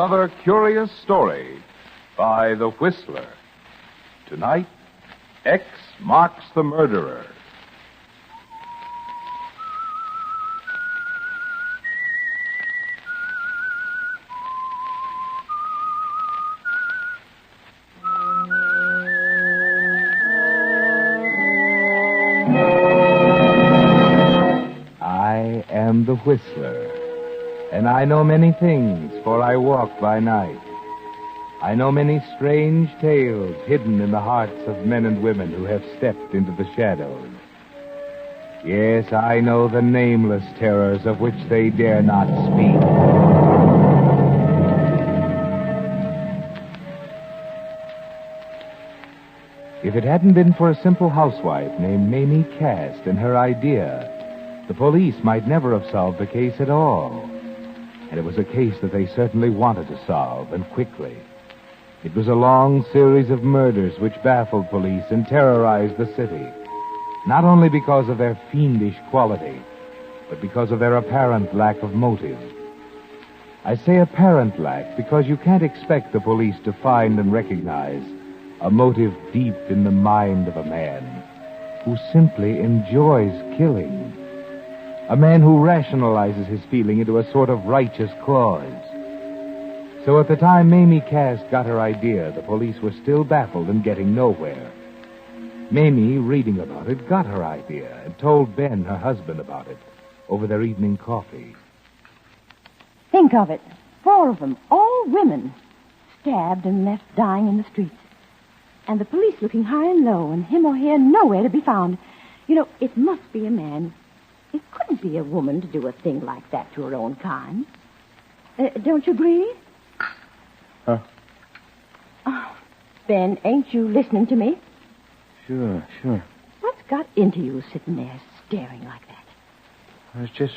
another curious story by The Whistler. Tonight, X marks the murderer. I am the Whistler, and I know many things, for I walk by night. I know many strange tales hidden in the hearts of men and women who have stepped into the shadows. Yes, I know the nameless terrors of which they dare not speak. If it hadn't been for a simple housewife named Mamie Cast and her idea, the police might never have solved the case at all. And it was a case that they certainly wanted to solve, and quickly. It was a long series of murders which baffled police and terrorized the city, not only because of their fiendish quality, but because of their apparent lack of motive. I say apparent lack because you can't expect the police to find and recognize a motive deep in the mind of a man who simply enjoys killing. A man who rationalizes his feeling into a sort of righteous clause. So at the time Mamie Cast got her idea, the police were still baffled and getting nowhere. Mamie, reading about it, got her idea and told Ben, her husband, about it over their evening coffee. Think of it. 4 of them, all women, stabbed and left dying in the streets. And the police looking high and low, and him or her nowhere to be found. You know, it must be a man. It couldn't be a woman to do a thing like that to her own kind. Don't you agree? Huh? Oh, Ben, ain't you listening to me? Sure. What's got into you sitting there staring like that? I was just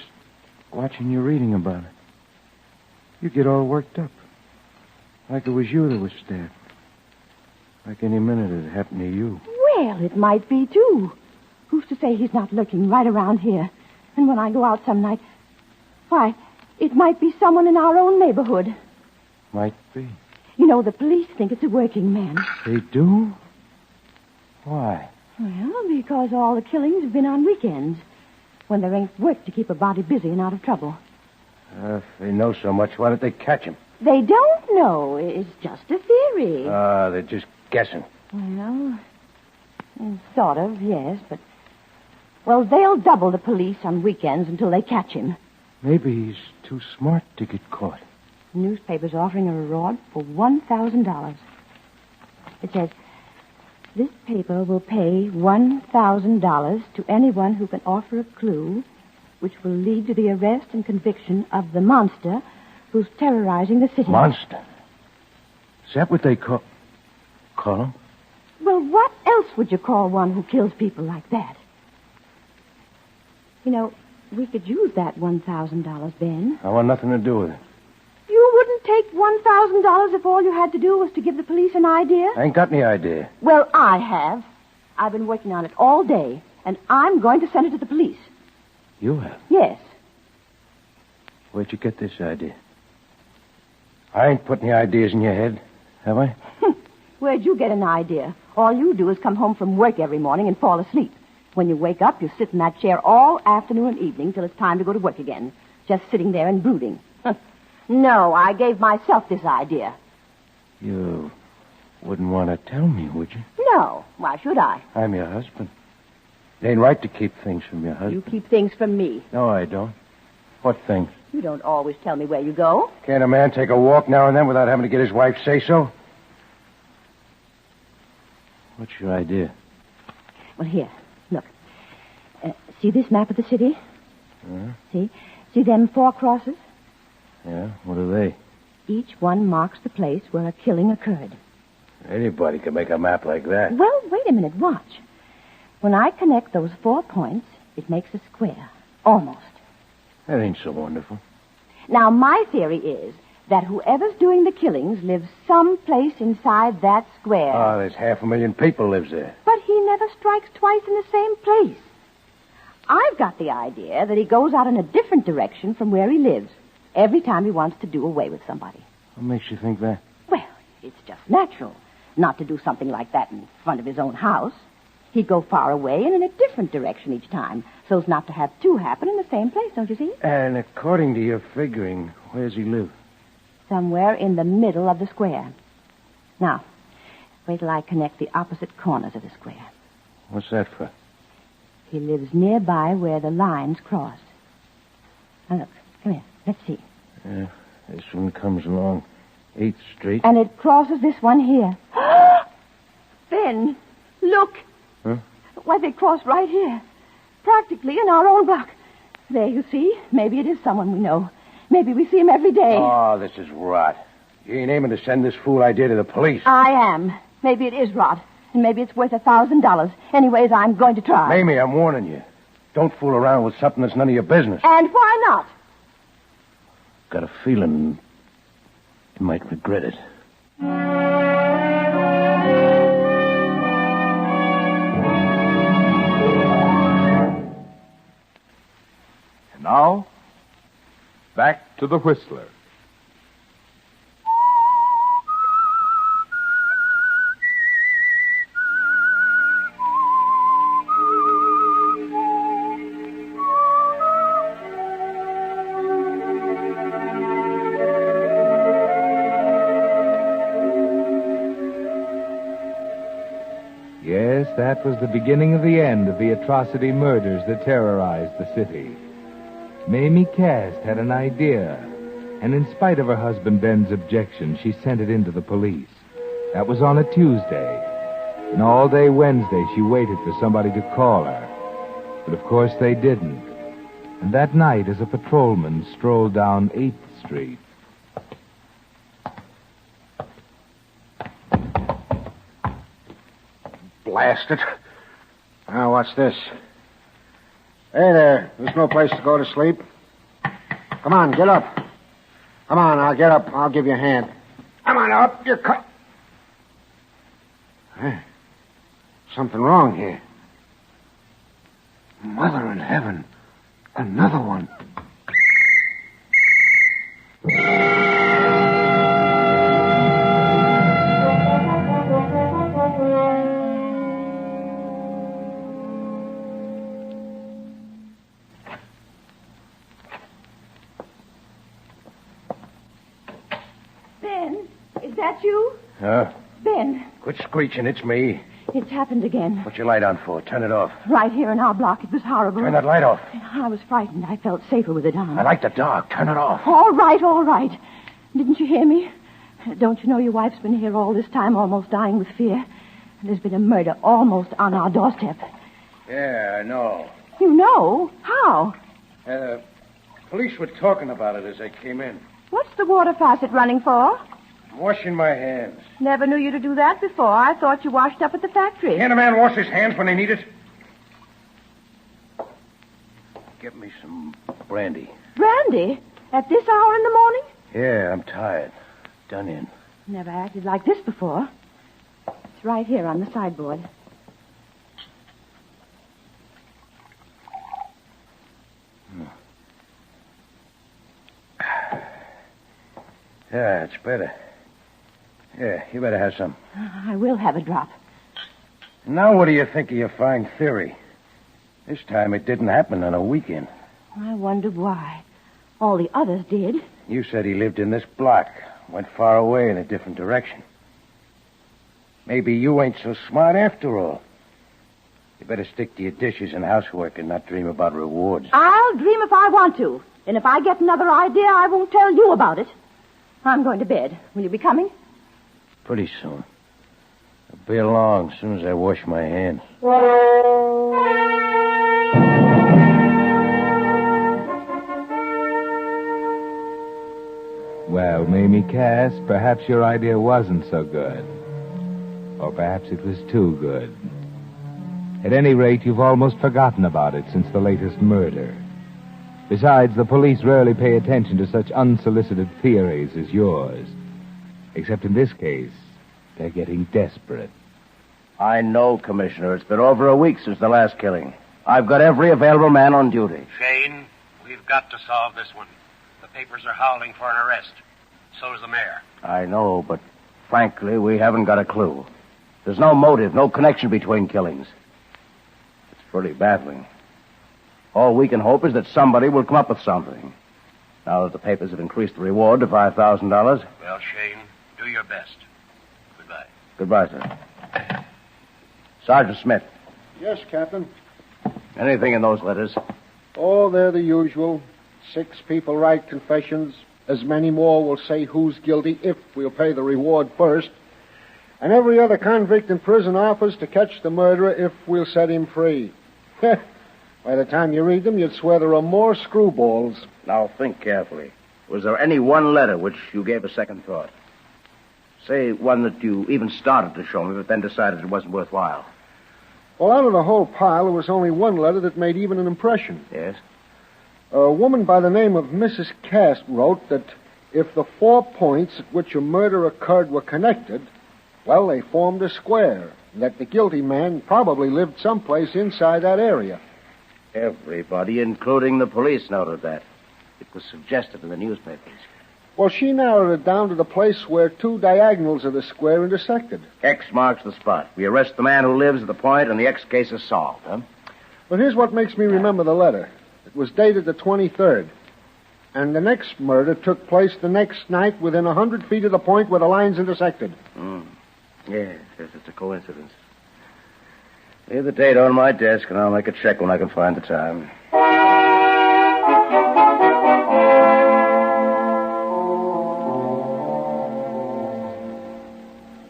watching you reading about it. You get all worked up. Like it was you that was stabbed. Like any minute it happened to you. Well, it might be, too. Who's to say he's not lurking right around here? And when I go out some night, why, it might be someone in our own neighborhood. Might be. You know, the police think it's a working man. They do? Why? Well, because all the killings have been on weekends, when there ain't work to keep a body busy and out of trouble. If they know so much, why don't they catch him? They don't know. It's just a theory. They're just guessing. Well, sort of, yes, but... Well, they'll double the police on weekends until they catch him. Maybe he's too smart to get caught. The newspaper's offering a reward for $1,000. It says, this paper will pay $1,000 to anyone who can offer a clue which will lead to the arrest and conviction of the monster who's terrorizing the city. Monster? Is that what they call him? Well, what else would you call one who kills people like that? You know, we could use that $1,000, Ben. I want nothing to do with it. You wouldn't take $1,000 if all you had to do was to give the police an idea? I ain't got any idea. Well, I have. I've been working on it all day, and I'm going to send it to the police. You have? Yes. Where'd you get this idea? I ain't put any ideas in your head, have I? Where'd you get an idea? All you do is come home from work every morning and fall asleep. When you wake up, you sit in that chair all afternoon and evening till it's time to go to work again. Just sitting there and brooding. No, I gave myself this idea. You wouldn't want to tell me, would you? No. Why should I? I'm your husband. It ain't right to keep things from your husband. You keep things from me. No, I don't. What things? You don't always tell me where you go. Can't a man take a walk now and then without having to get his wife say so? What's your idea? Well, here, look. See this map of the city? Uh-huh. See them 4 crosses? Yeah, what are they? Each one marks the place where a killing occurred. Anybody can make a map like that. Well, wait a minute, watch. When I connect those 4 points, it makes a square. Almost. That ain't so wonderful. Now, my theory is that whoever's doing the killings lives someplace inside that square. Oh, there's 500,000 people lives there. But he never strikes twice in the same place. I've got the idea that he goes out in a different direction from where he lives every time he wants to do away with somebody. What makes you think that? Well, it's just natural not to do something like that in front of his own house. He'd go far away and in a different direction each time, so as not to have two happen in the same place, don't you see? And according to your figuring, where's he live? Somewhere in the middle of the square. Now, wait till I connect the opposite corners of the square. What's that for? He lives nearby where the lines cross. Now, look, come here. Let's see. This one comes along 8th Street. And it crosses this one here. Ben, look. Huh? Why, they cross right here. Practically in our own block. There, you see? Maybe it is someone we know. Maybe we see him every day. Oh, this is rot. You ain't aiming to send this fool idea to the police. I am. Maybe it is rot. And maybe it's worth $1,000. Anyways, I'm going to try. Mamie, I'm warning you. Don't fool around with something that's none of your business. And why not? Got a feeling you might regret it. And now, back to the Whistler. Yes, that was the beginning of the end of the atrocity murders that terrorized the city. Mamie Cast had an idea, and in spite of her husband Ben's objection, she sent it in to the police. That was on a Tuesday, and all day Wednesday she waited for somebody to call her. But of course they didn't. And that night, as a patrolman strolled down 8th Street, Blast it. Now, what's this? Hey there. There's no place to go to sleep. Come on, get up. Come on, I'll get up. I'll give you a hand. Come on, up. You're cut. Hey, something wrong here. Mother in heaven. Another one. Ben, is that you? Huh? Ben, Quit screeching. It's me. it's happened again. What's your light on for? Turn it off. Right here in our block. It was horrible. Turn that light off. I was frightened. I felt safer with it on. I like the dark. Turn it off. All right, all right. Didn't you hear me? Don't you know your wife's been here all this time, almost dying with fear? There's been a murder almost on our doorstep. Yeah, I know. You know? How? Police were talking about it as I came in. What's the water faucet running for? I'm washing my hands. Never knew you to do that before. I thought you washed up at the factory. Can't a man wash his hands when they need it? Get me some brandy. Brandy? At this hour in the morning? Yeah, I'm tired. Done in. Never acted like this before. It's right here on the sideboard. Yeah, it's better. Yeah, you better have some. I will have a drop. Now what do you think of your fine theory? This time it didn't happen on a weekend. I wondered why. All the others did. You said he lived in this block. Went far away in a different direction. Maybe you ain't so smart after all. You better stick to your dishes and housework and not dream about rewards. I'll dream if I want to. And if I get another idea, I won't tell you about it. I'm going to bed. Will you be coming? Pretty soon. I'll be along as soon as I wash my hands. well, Mamie Cass, perhaps your idea wasn't so good. Or perhaps it was too good. At any rate, you've almost forgotten about it since the latest murder. Besides, the police rarely pay attention to such unsolicited theories as yours. Except in this case, they're getting desperate. I know, Commissioner. It's been over a week since the last killing. I've got every available man on duty. Shane, we've got to solve this one. The papers are howling for an arrest. So is the mayor. I know, but frankly, we haven't got a clue. There's no motive, no connection between killings. It's pretty baffling. All we can hope is that somebody will come up with something. Now that the papers have increased the reward to $5,000. Well, Shane, do your best. Goodbye. Goodbye, sir. Sergeant Smith, Yes, Captain. anything in those letters? Oh, they're the usual. 6 people write confessions. As many more will say who's guilty if we'll pay the reward first. And every other convict in prison offers to catch the murderer if we'll set him free. By the time you read them, you'd swear there are more screwballs. Now, think carefully. Was there any one letter which you gave a second thought? Say one that you even started to show me, but then decided it wasn't worthwhile. Well, out of the whole pile, there was only one letter that made even an impression. Yes? A woman by the name of Mrs. Cast wrote that if the 4 points at which a murder occurred were connected, well, they formed a square, and that the guilty man probably lived someplace inside that area. Everybody, including the police, noted that. It was suggested in the newspapers. Well, she narrowed it down to the place where 2 diagonals of the square intersected. X marks the spot. We arrest the man who lives at the point, and the X case is solved, huh? But here's what makes me remember the letter. It was dated the 23rd. And the next murder took place the next night within 100 feet of the point where the lines intersected. Yes, it's a coincidence. Leave the date on my desk, and I'll make a check when I can find the time.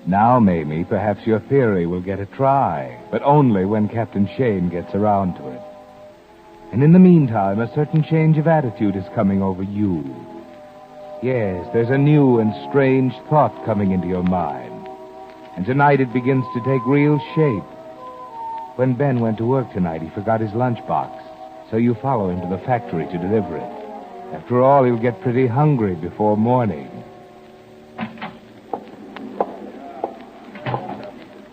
Now, Mamie, perhaps your theory will get a try, but only when Captain Shane gets around to it. And in the meantime, a certain change of attitude is coming over you. Yes, there's a new and strange thought coming into your mind. And tonight it begins to take real shape. When Ben went to work tonight, he forgot his lunchbox, so you follow him to the factory to deliver it. After all, he'll get pretty hungry before morning.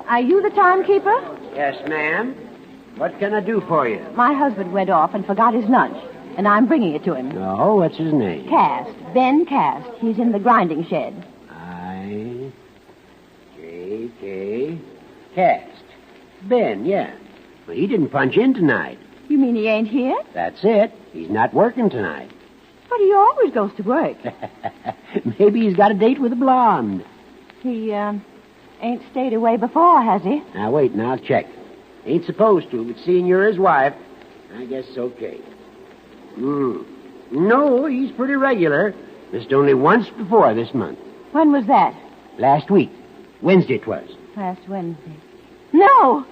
Are you the timekeeper? Yes, ma'am. What can I do for you? My husband went off and forgot his lunch, and I'm bringing it to him. Oh, what's his name? Cast. Ben Cast. He's in the grinding shed. I-J-K. Cast. Ben, yeah. Well, he didn't punch in tonight. You mean he ain't here? That's it. He's not working tonight. But he always goes to work. Maybe he's got a date with a blonde. He, ain't stayed away before, has he? Now, wait, and I'll check. Ain't supposed to, but seeing you're his wife, I guess it's okay. No, he's pretty regular. Missed only once before this month. When was that? Last week. Wednesday 'twas. Last Wednesday. No,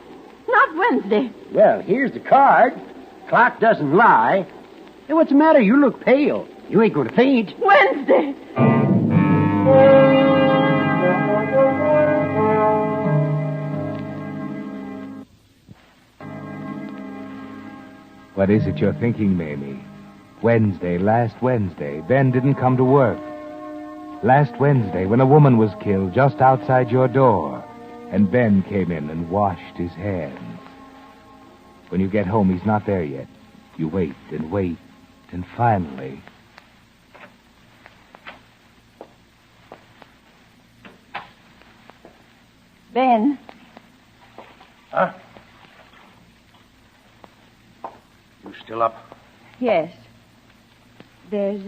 not Wednesday. Well, here's the card. Clock doesn't lie. Hey, what's the matter? You look pale. You ain't going to faint. Wednesday! What is it you're thinking, Mamie? Wednesday, last Wednesday, Ben didn't come to work. Last Wednesday, when a woman was killed just outside your door, and Ben came in and washed his hands. When you get home, he's not there yet. You wait, and finally... Ben. Huh? You still up? Yes. There's,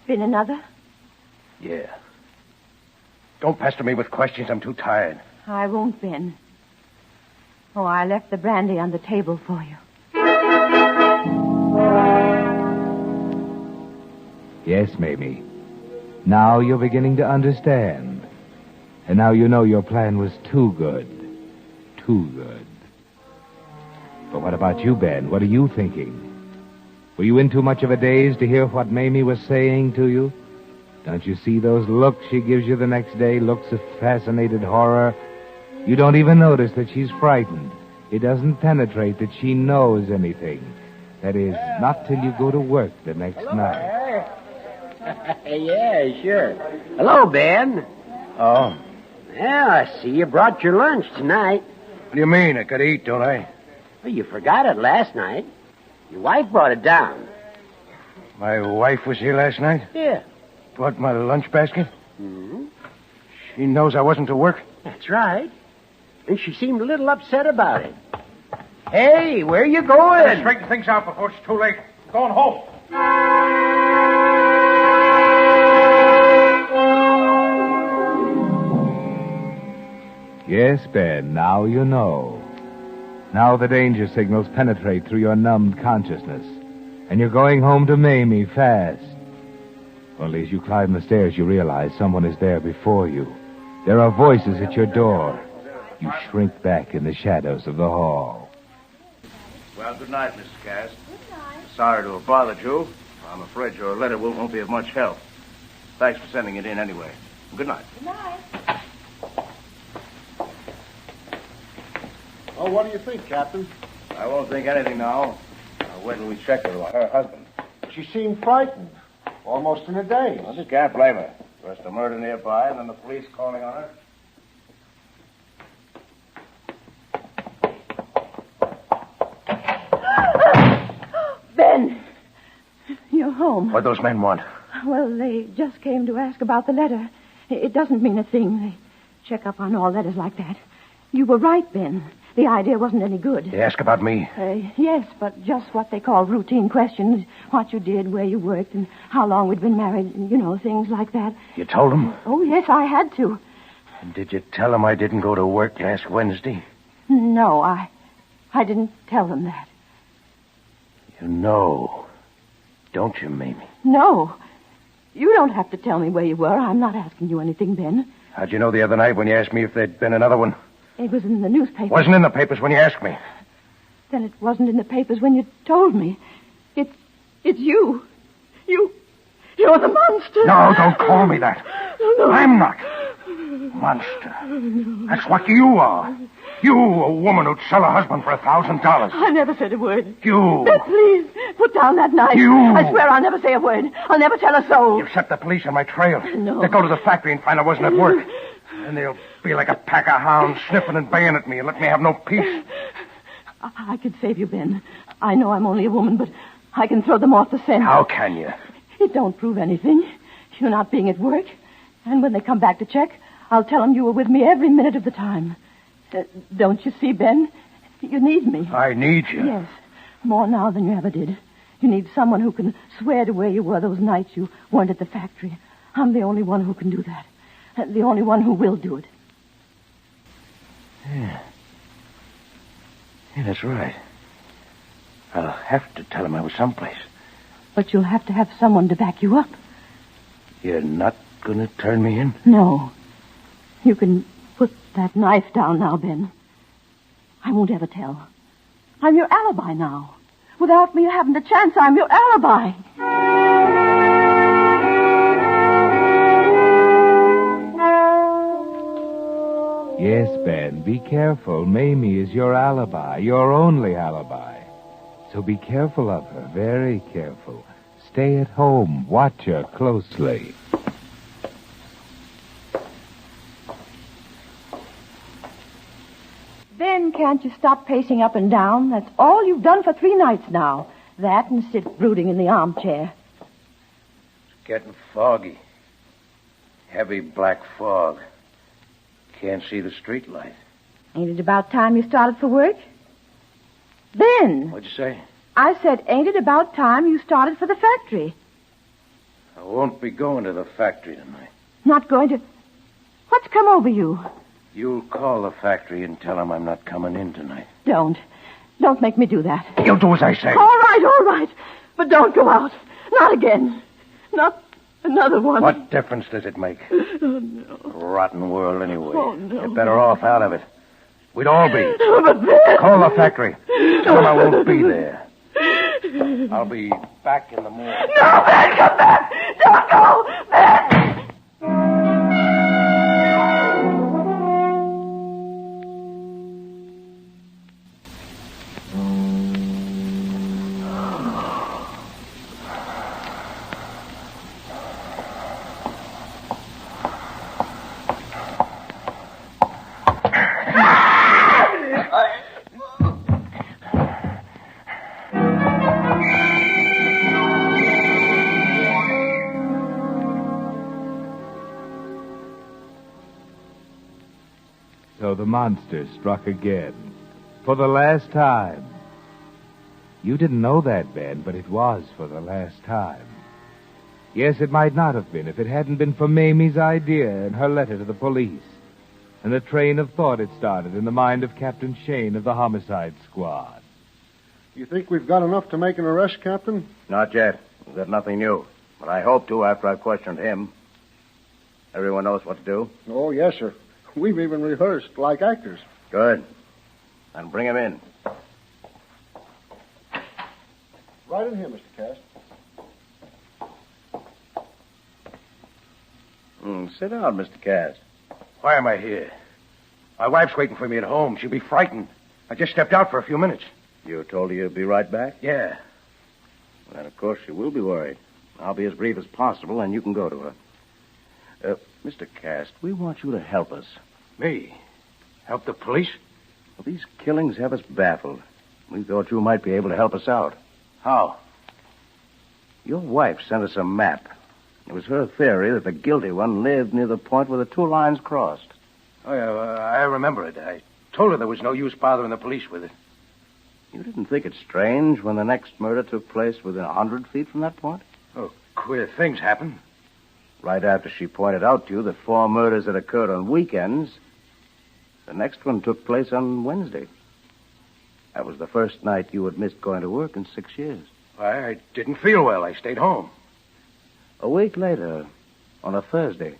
been another? Yeah. Don't pester me with questions. I'm too tired. I won't, Ben. Oh, I left the brandy on the table for you. Yes, Mamie. Now you're beginning to understand. And now you know your plan was too good. Too good. But what about you, Ben? What are you thinking? Were you in too much of a daze to hear what Mamie was saying to you? Don't you see those looks she gives you the next day? Looks of fascinated horror? You don't even notice that she's frightened. It doesn't penetrate that she knows anything. That is, not till you go to work the next night. Yeah, sure. Hello, Ben. Oh? Well, I see you brought your lunch tonight. What do you mean? I could eat, don't I? Well, you forgot it last night. Your wife brought it down. My wife was here last night? Yeah. What, my lunch basket? She knows I wasn't to work? That's right. And she seemed a little upset about it. Hey, where you going? Let's straighten things out before it's too late. I'm going home. Yes, Ben, now you know. Now the danger signals penetrate through your numbed consciousness. And you're going home to Mamie fast. Only as you climb the stairs, you realize someone is there before you. There are voices at your door. You shrink back in the shadows of the hall. Well, good night, Mrs. Cass. Good night. Sorry to have bothered you. I'm afraid your letter won't be of much help. Thanks for sending it in anyway. Good night. Good night. Oh, what do you think, Captain? I won't think anything now. I'll wait till we check her about her husband. She seemed frightened. Almost in a daze. Well, just can't blame her. First a murder nearby, and then the police calling on her. Ben, you're home. What those men want? Well, they just came to ask about the letter. It doesn't mean a thing. They check up on all letters like that. You were right, Ben. The idea wasn't any good. They ask about me. Yes, but just what they call routine questions. What you did, where you worked, and how long we'd been married, and, things like that. You told them? Oh, yes, I had to. And did you tell them I didn't go to work last Wednesday? No, I didn't tell them that. You know, don't you, Mamie? No. You don't have to tell me where you were. I'm not asking you anything, Ben. How'd you know the other night when you asked me if there'd been another one? It was in the newspaper. Wasn't in the papers when you asked me. Then it wasn't in the papers when you told me. It's you. You're the monster. No, don't call me that. No. I'm not. Monster. That's what you are. You, a woman who'd sell her husband for $1,000. I never said a word. You. Ben, please, put down that knife. You. I swear I'll never say a word. I'll never tell a soul. You've set the police on my trail. No. They'll go to the factory and find I wasn't at work. And they'll be like a pack of hounds sniffing and baying at me and let me have no peace. I could save you, Ben. I know I'm only a woman, but I can throw them off the scent. How can you? It don't prove anything. You're not being at work. And when they come back to check, I'll tell them you were with me every minute of the time. Don't you see, Ben? You need me. I need you. Yes, more now than you ever did. You need someone who can swear to where you were those nights you weren't at the factory. I'm the only one who can do that. The only one who will do it. Yeah, that's right. I'll have to tell him I was someplace. But you'll have to have someone to back you up. You're not going to turn me in? No. You can put that knife down now, Ben. I won't ever tell. I'm your alibi now. Without me, you haven't a chance. I'm your alibi. Yes, Ben, be careful. Mamie is your alibi, your only alibi. So be careful of her, very careful. Stay at home. Watch her closely. Ben, can't you stop pacing up and down? That's all you've done for 3 nights now. That and sit brooding in the armchair. It's getting foggy. Heavy black fog. Can't see the street light. Ain't it about time you started for work? Ben! What'd you say? I said, ain't it about time you started for the factory? I won't be going to the factory tonight. Not going to... What's come over you? You'll call the factory and tell them I'm not coming in tonight. Don't make me do that. You'll do as I say. All right. But don't go out. Not again. Not another one. What difference does it make? Oh, no. Rotten world anyway. Oh, no. You're better off out of it. We'd all be. Oh, but Ben... Call the factory. Tell them I won't be there. I'll be back in the morning. No, Ben, come back! Don't go! Ben! So the monster struck again. For the last time. You didn't know that, Ben, but it was for the last time. Yes, it might not have been if it hadn't been for Mamie's idea and her letter to the police, and the train of thought it started in the mind of Captain Shane of the Homicide Squad. You think we've got enough to make an arrest, Captain? Not yet. We've got nothing new. But I hope to after I've questioned him. Everyone knows what to do? Oh, yes, sir. We've even rehearsed like actors. Good. Then bring him in. Right in here, Mr. Cast. Sit down, Mr. Cass. Why am I here? My wife's waiting for me at home. She'll be frightened. I just stepped out for a few minutes. You told her you'd be right back? Yeah. Well, then, of course, she will be worried. I'll be as brief as possible, and you can go to her. Mr. Cast, we want you to help us. Me? Help the police? Well, these killings have us baffled. We thought you might be able to help us out. How? Your wife sent us a map. It was her theory that the guilty one lived near the point where the two lines crossed. Oh, yeah, I remember it. I told her there was no use bothering the police with it. You didn't think it strange when the next murder took place within 100 feet from that point? Oh, queer things happen. Right after she pointed out to you that 4 murders had occurred on weekends, the next one took place on Wednesday. That was the first night you had missed going to work in 6 years. I didn't feel well. I stayed home. A week later, on a Thursday, there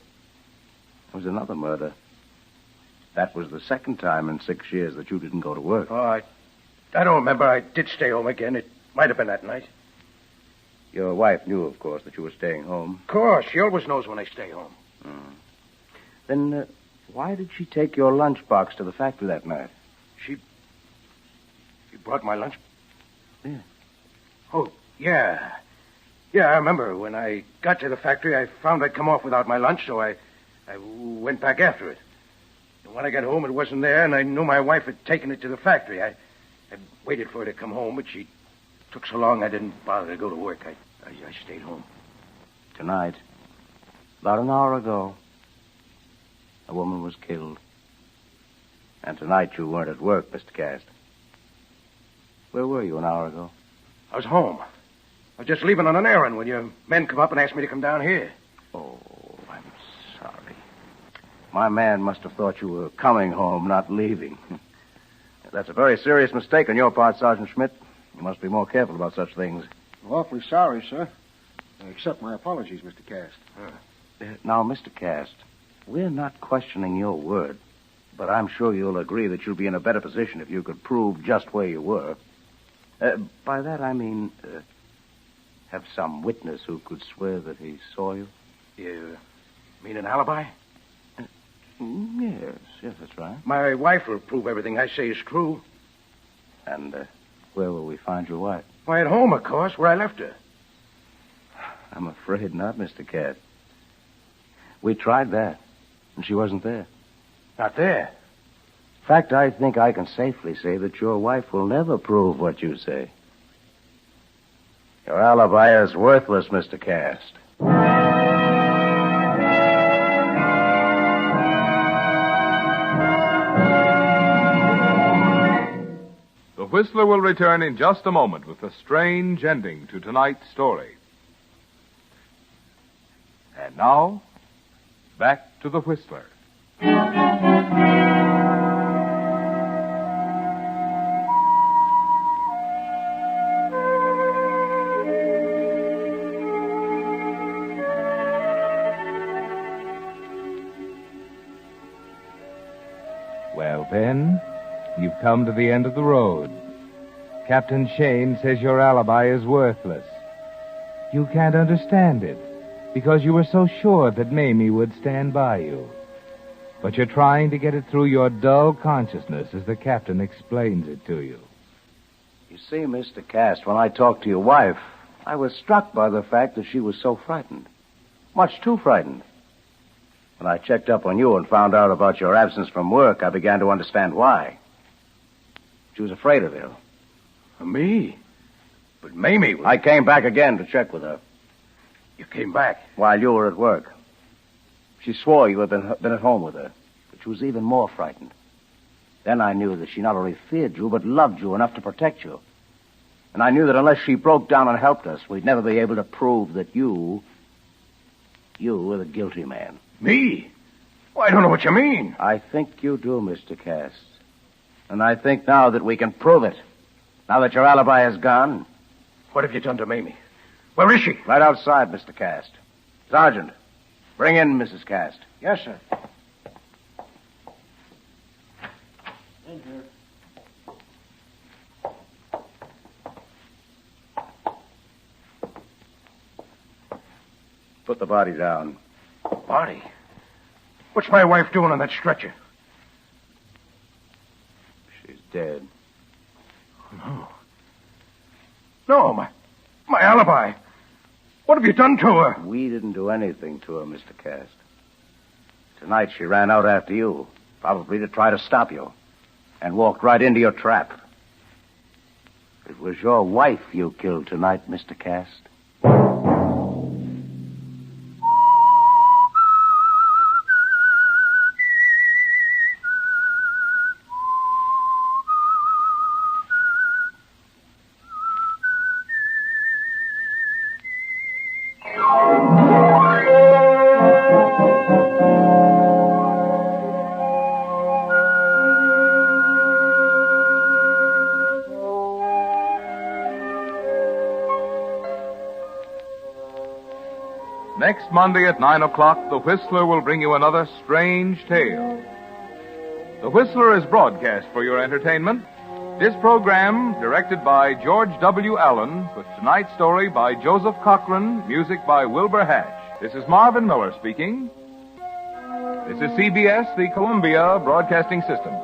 was another murder. That was the second time in 6 years that you didn't go to work. Oh, I don't remember. I did stay home again. It might have been that night. Your wife knew, of course, that you were staying home. Of course. She always knows when I stay home. Then why did she take your lunchbox to the factory that night? She brought my lunch? Yeah. Oh, yeah. Yeah, I remember. When I got to the factory, I found I'd come off without my lunch, so I went back after it. And when I got home, it wasn't there, and I knew my wife had taken it to the factory. I waited for her to come home, but she took so long I didn't bother to go to work. I stayed home. Tonight, about an hour ago, a woman was killed. And tonight you weren't at work, Mr. Cast. Where were you an hour ago? I was home. I was just leaving on an errand when your men come up and asked me to come down here. Oh, I'm sorry. My man must have thought you were coming home, not leaving. That's a very serious mistake on your part, Sergeant Schmidt. You must be more careful about such things. Awfully sorry, sir. Accept my apologies, Mr. Cast. Now, Mr. Cast, we're not questioning your word, but I'm sure you'll agree that you'll be in a better position if you could prove just where you were. By that, I mean, have some witness who could swear that he saw you. You mean an alibi? Yes, that's right. My wife will prove everything I say is true. And where will we find your wife? Why, at home, of course, where I left her. I'm afraid not, Mr. Cast. We tried that, and she wasn't there. Not there? In fact, I think I can safely say that your wife will never prove what you say. Your alibi is worthless, Mr. Cast. The Whistler will return in just a moment with a strange ending to tonight's story. And now, back to the Whistler. Well, Ben, you've come to the end of the road. Captain Shane says your alibi is worthless. You can't understand it because you were so sure that Mamie would stand by you. But you're trying to get it through your dull consciousness as the captain explains it to you. You see, Mr. Cast, when I talked to your wife, I was struck by the fact that she was so frightened. Much too frightened. When I checked up on you and found out about your absence from work, I began to understand why. She was afraid of you. Me? But Mamie was... I came back again to check with her. You came back? While you were at work. She swore you had been at home with her, but she was even more frightened. Then I knew that she not only feared you, but loved you enough to protect you. And I knew that unless she broke down and helped us, we'd never be able to prove that you were the guilty man. Me? Well, I don't know what you mean. I think you do, Mr. Cast. And I think now that we can prove it. Now that your alibi is gone. What have you done to Mamie? Where is she? Right outside, Mr. Cast. Sergeant, bring in Mrs. Cast. Yes, sir. Put the body down. Body? What's my wife doing on that stretcher? She's dead. No. No, my alibi. What have you done to her? We didn't do anything to her, Mr. Cast. Tonight she ran out after you, probably to try to stop you, and walked right into your trap. It was your wife you killed tonight, Mr. Cast. Next Monday at 9 o'clock, The Whistler will bring you another strange tale. The Whistler is broadcast for your entertainment. This program, directed by George W. Allen, with tonight's story by Joseph Cochran, music by Wilbur Hatch. This is Marvin Miller speaking. This is CBS, the Columbia Broadcasting System.